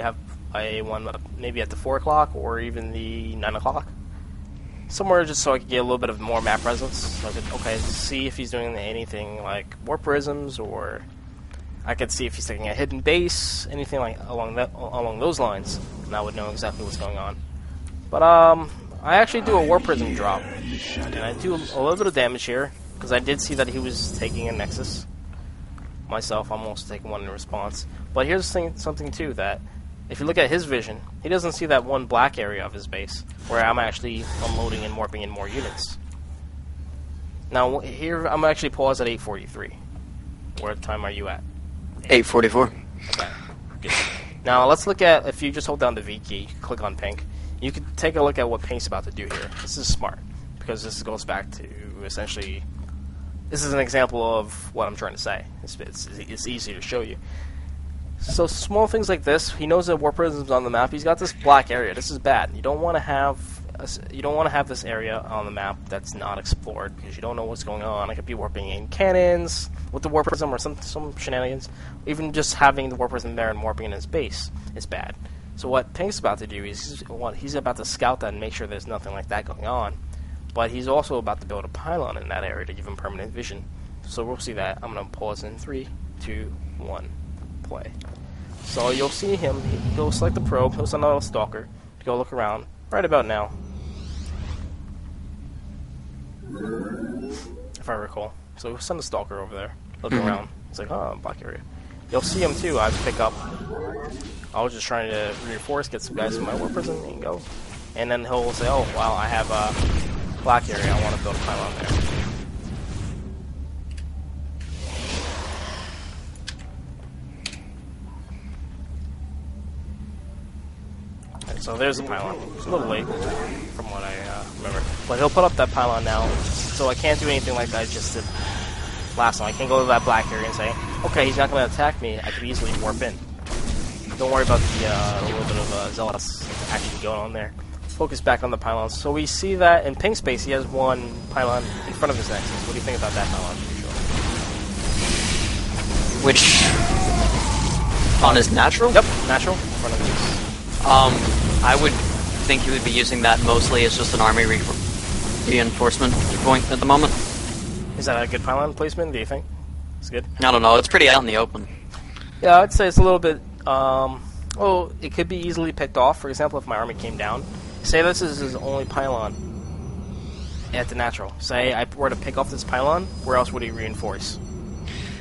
have a one maybe at the 4 o'clock or even the 9 o'clock. Somewhere just so I could get a little bit of more map presence. So I could, see if he's doing anything like warp prisms, or I could see if he's taking a hidden base, anything like along those lines, and I would know exactly what's going on. But I actually do a warp prism drop, and I do a little bit of damage here because I did see that he was taking a nexus. Myself, I'm also taking one in response. But here's something too, that if you look at his vision, he doesn't see that one black area of his base where I'm actually unloading and warping in more units. Now here I'm actually paused at 8:43. What time are you at? 8:44. Okay, good. Now let's look at, if you just hold down the V key, click on pink, you can take a look at what pink's about to do here. This is smart, because this goes back to essentially, this is an example of what I'm trying to say. It's easy to show you. So small things like this, he knows that warp prism's on the map. He's got this black area. This is bad. You don't want to have this area on the map that's not explored, because you don't know what's going on. I could be warping in cannons with the warp prism or some shenanigans. Even just having the warp prism there and warping in his base is bad. So what Pink's about to do is he's about to scout that and make sure there's nothing like that going on. But he's also about to build a pylon in that area to give him permanent vision. So we'll see that. I'm going to pause in 3, 2, 1, play. So you'll see him, he'll select the probe, he'll send out a stalker to go look around right about now. If I recall. So we'll send a stalker over there, look around. It's like, oh, black area. You'll see him too, I pick up. I was just trying to reinforce, get some guys from my warp prison, and go. And then he'll say, oh, wow, I have a black area, I want to build a pylon there. So there's the pylon. It's a little late from what I remember. But he'll put up that pylon now, so I can't do anything like I just did last time. I can't go to that black area and say, okay, he's not going to attack me. I could easily warp in. Don't worry about the little bit of zealous action going on there. Focus back on the pylons. So we see that in pink space, he has one pylon in front of his nexus. What do you think about that pylon? Which on his natural? Yep, natural. In front of his. I would think he would be using that mostly as just an army reinforcement point at the moment. Is that a good pylon placement, do you think? It's good? I don't know, it's pretty out in the open. Yeah, I'd say it's a little bit, well, it could be easily picked off. For example, if my army came down, say this is his only pylon at the natural. Say I were to pick off this pylon, where else would he reinforce?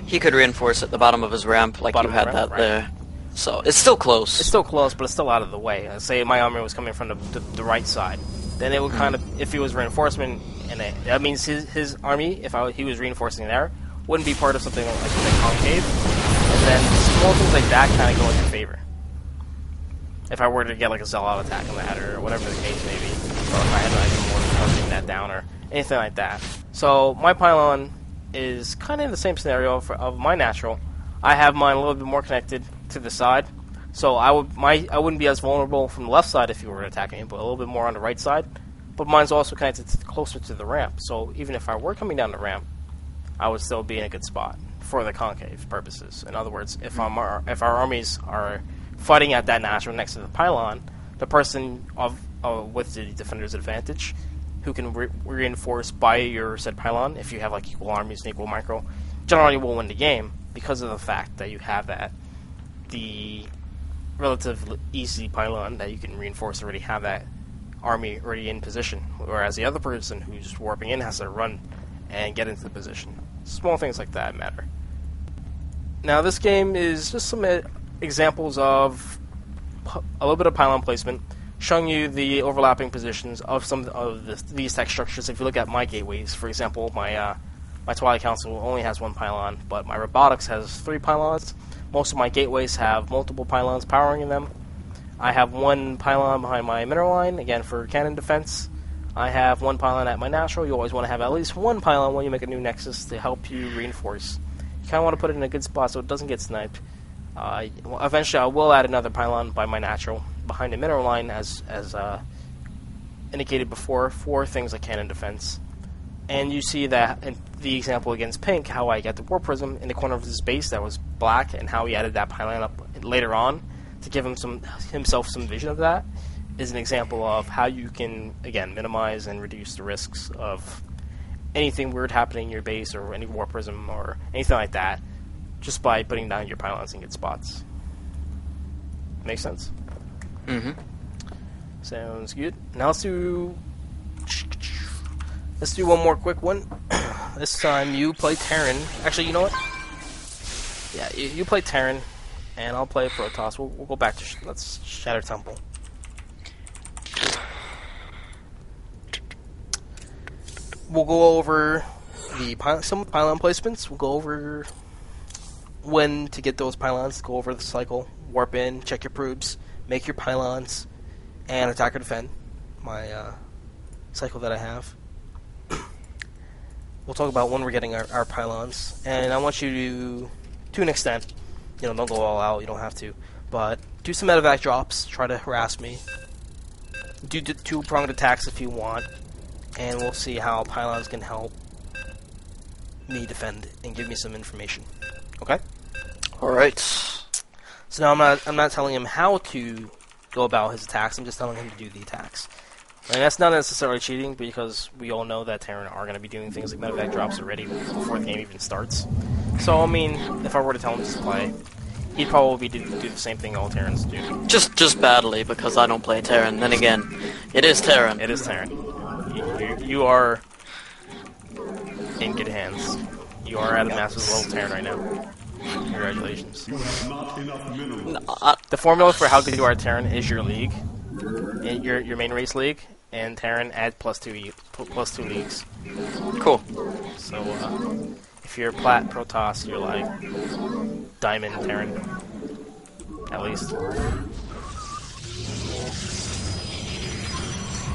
He could reinforce at the bottom of his ramp, like you had that there. So, it's still close. It's still close, but it's still out of the way. Say my army was coming from the right side. Then it would kind of, if he was reinforcement, and that means his army, if he was reinforcing there, wouldn't be part of something like the concave. And then small things like that kind of go in your favor. If I were to get like a zealot attack on that, or whatever the case may be. Or if I had like more hunting that down, or anything like that. So, my pylon is kind of in the same scenario of my natural. I have mine a little bit more connected to the side, so I wouldn't be as vulnerable from the left side if you were attacking me, but a little bit more on the right side. But mine's also connected closer to the ramp, so even if I were coming down the ramp, I would still be in a good spot for the concave purposes. In other words, if our armies are fighting at that natural next to the pylon, the person with the defender's advantage, who can reinforce by your said pylon, if you have like equal armies and equal micro, generally will win the game because of the fact that you have the relatively easy pylon that you can reinforce already have that army already in position, whereas the other person who's warping in has to run and get into the position. Small things like that matter. Now this game is just some examples of a little bit of pylon placement, showing you the overlapping positions of some of these tech structures. If you look at my gateways, for example, my Twilight Council only has one pylon, but my robotics has 3 pylons. Most of my gateways have multiple pylons powering in them. I have one pylon behind my mineral line, again for cannon defense. I have one pylon at my natural. You always want to have at least one pylon when you make a new nexus to help you reinforce. You kind of want to put it in a good spot so it doesn't get sniped. Eventually I will add another pylon by my natural behind the mineral line as indicated before for things like cannon defense. And you see that in the example against pink, how I got the warp prism in the corner of his base that was black, and how he added that pylon up later on to give himself some vision of that is an example of how you can, again, minimize and reduce the risks of anything weird happening in your base or any warp prism or anything like that just by putting down your pylons in good spots. Make sense? Mm-hmm. Sounds good. Now let's do one more quick one. This time you play Terran. Actually, you know what? Yeah, you play Terran, and I'll play Protoss. We'll go back to let's Shatter Temple. We'll go over some pylon placements. We'll go over when to get those pylons. Go over the cycle. Warp in, check your probes, make your pylons, and attack or defend. My cycle that I have. We'll talk about when we're getting our pylons, and I want you to an extent, don't go all out. You don't have to, but do some medevac drops. Try to harass me. Do two-pronged attacks if you want, and we'll see how pylons can help me defend and give me some information. Okay. All right. So now I'm not telling him how to go about his attacks. I'm just telling him to do the attacks. And that's not necessarily cheating because we all know that Terran are going to be doing things like medevac drops already before the game even starts. So I mean, if I were to tell him to play, he'd probably do the same thing all Terrans do. Just badly because I don't play Terran. Then again, it is Terran. It is Terran. You are in good hands. You are at a massive level Terran right now. Congratulations. The formula for how good you are at Terran is your league, your main race league, and Terran add plus two leagues. Cool. So if you're Plat Protoss, you're like Diamond Terran, at least.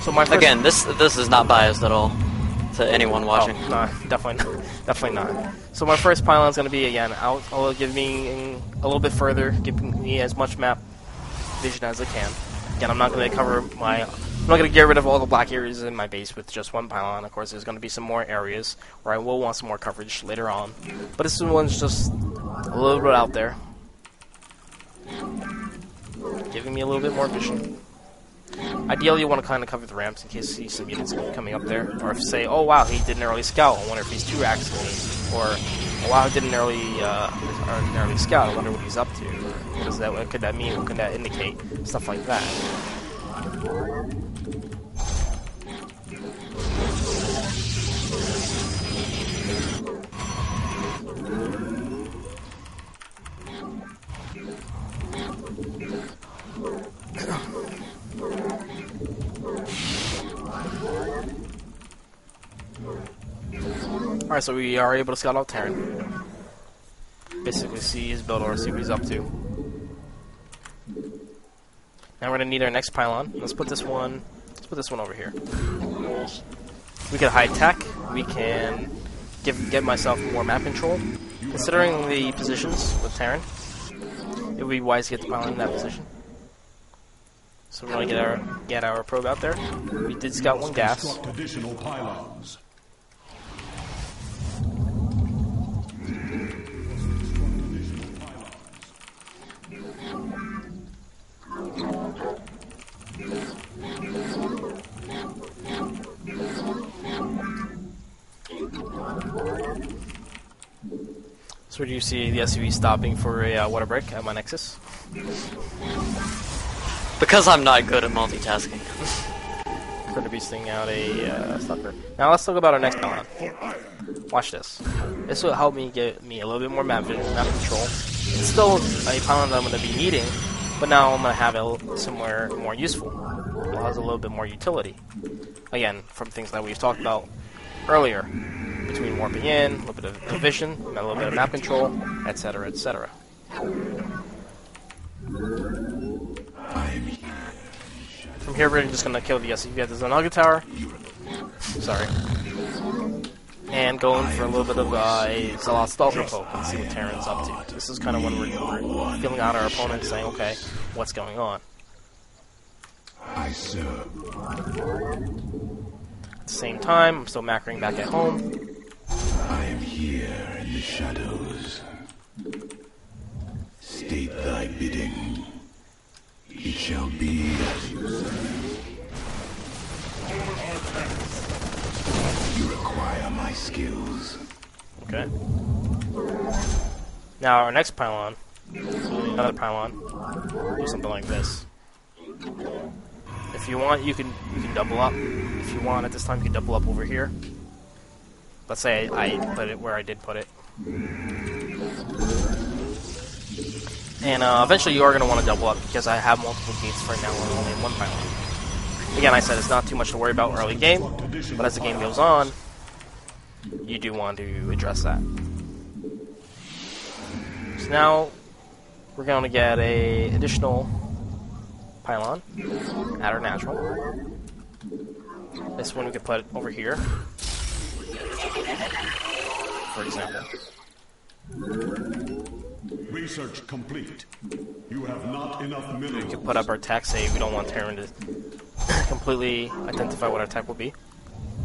So my first again, this is not biased at all to anyone watching. Oh, no, definitely not. So my first pylon is going to be, again, I'll give me a little bit further, giving me as much map vision as I can. Again, I'm not going to I'm not going to get rid of all the black areas in my base with just one pylon. Of course, there's going to be some more areas where I will want some more coverage later on. But this one's just a little bit out there, giving me a little bit more vision. Ideally, you want to kind of cover the ramps in case you see some units coming up there. Or if you say, oh wow, he did an early scout, I wonder if he's 2-axing me. Or, oh wow, he did an early scout, I wonder what he's up to. What could that mean? What could that indicate? Stuff like that. Alright, so we are able to scout out Terran. Basically see his build or see what he's up to. Now we're going to need our next pylon. Let's put this one over here. We can high tech. We can get myself more map control. Considering the positions with Terran, it would be wise to get the pylon in that position. So we're going to get our probe out there. We did scout one gas. Additional pylons. So do you see the SUV stopping for a water break at my Nexus? Because I'm not good at multitasking. Could be stinging out a stalker. Now let's talk about our next pylon. Watch this. This will help me get me a little bit more map control. It's still a pylon that I'm going to be needing, but now I'm going to have it somewhere more useful. It has a little bit more utility. Again, from things that we've talked about earlier. Between warping in, a little bit of vision, a little bit of map control, etc., etc. From here, we're just going to kill the SUV at the Zonaga Tower. Sorry. And go in for a little bit of a Zalot Stalker poke and see what Terran's up to. This is kind of when we're feeling out our opponent, saying, okay, what's going on? I serve. At the same time, I'm still macroing back at home. I am here in the shadows. State thy bidding. It shall be as you say. You require my skills. Okay. Now our next pylon, another pylon, do something like this. If you want, you can double up. If you want, at this time, you can double up over here. Let's say I put it where I did put it. And eventually you are going to want to double up because I have multiple gates for now and only one pylon. Again, I said it's not too much to worry about early game, but as the game goes on, you do want to address that. So now we're going to get a additional pylon at our natural. This one we could put over here, for example. Research complete. You have not enough minerals. We could put up our tech, say we don't want Terran to completely identify what our tech will be.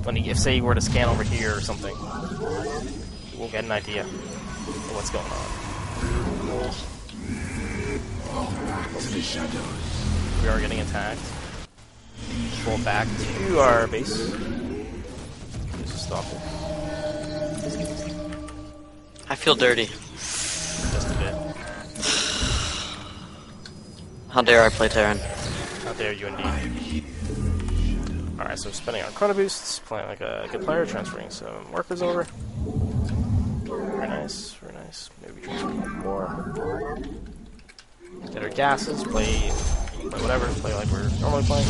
When if say you were to scan over here or something, we'll get an idea of what's going on. To the shadows. We are getting attacked. Roll back to our base. Just stop it. I feel dirty. Just a bit. How dare I play Terran? How dare you indeed. Alright, so spending our chrono boosts, playing like a good player, transferring some workers over. Very nice, very nice. Maybe transfer a couple more. Get our gases, play whatever, play like we're normally playing.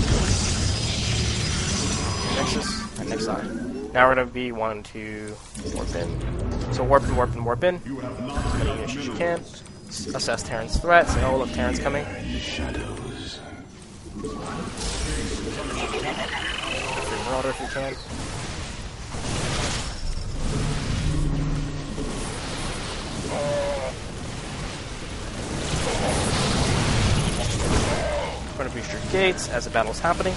Nexus, and next side. Now we're going to be wanting to warp in. So warp in, warp in, warp in. As many units as you can. Assess Terran's threat, say, oh look, Terran's coming. Shadows. Free Marauder if you can. Going to boost your gates as the battle's happening.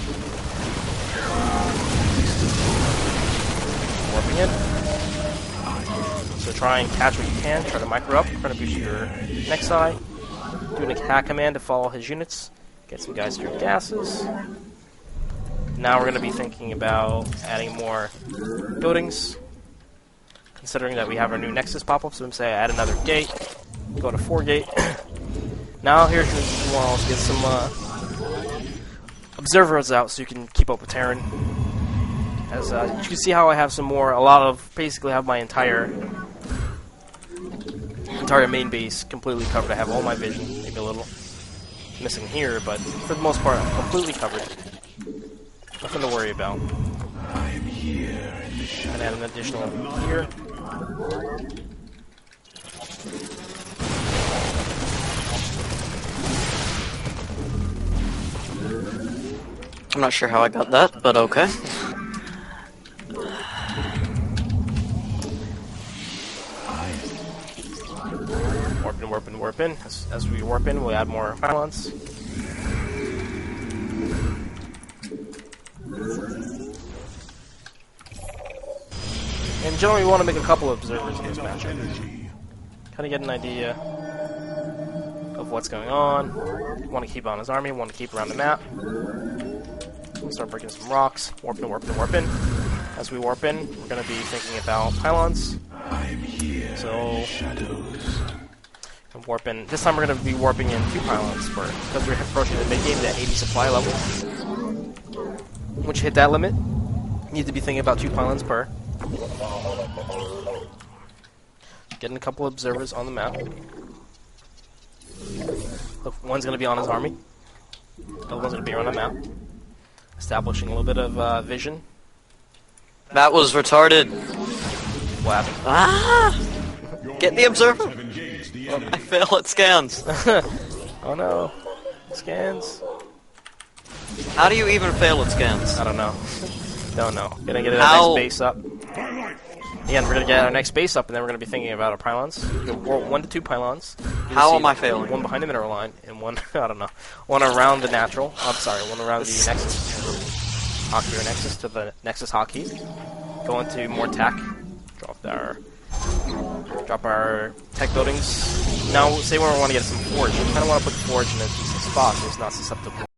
Warping in. So try and catch what you can. Try to micro up. Try to boost your next eye. Doing a hack command to follow his units. Get some guys through gases. Now we're going to be thinking about adding more buildings. Considering that we have our new Nexus pop-up, so I'm say add another gate. Go to 4 gate. Now here's your walls. Get some observers out so you can keep up with Terran. As you can see how I have basically have my entire main base completely covered. I have all my vision, maybe a little missing here, but for the most part, I'm completely covered. Nothing to worry about. I am here in the shadows. And add an additional here. I'm not sure how I got that, but okay. Warp in, warp in, warp in. As we warp in, we'll add more pylons. And generally, we want to make a couple of observers in this matchup. Kind of get an idea of what's going on. Want to keep on his army, want to keep around the map. We'll start breaking some rocks. Warp in, warp in, warp in. As we warp in, we're going to be thinking about pylons. I'm here. So, warp in. This time we're going to be warping in 2 pylons because we're approaching the mid game at 80 supply level. Once you hit that limit, you need to be thinking about 2 pylons per. Getting a couple of observers on the map. Look, one's going to be on his army. The other one's going to be around the map. Establishing a little bit of vision. That was retarded. What happened? Ah! Get the observer! I fail at scans. Oh no. Scans. How do you even fail at scans? I don't know. Don't know. Gonna get our How? next base up. Again, we're gonna get our next base up, and then we're gonna be thinking about our pylons. We go 1 to 2 pylons. How am I failing? One behind the mineral line, and one I don't know. One around the natural. I'm sorry. One around the Nexus. Hockey or Nexus to the Nexus hockey. Go into more tech. Drop our tech buildings. Now, say we want to get some forge. We kind of want to put forge in a decent box is not susceptible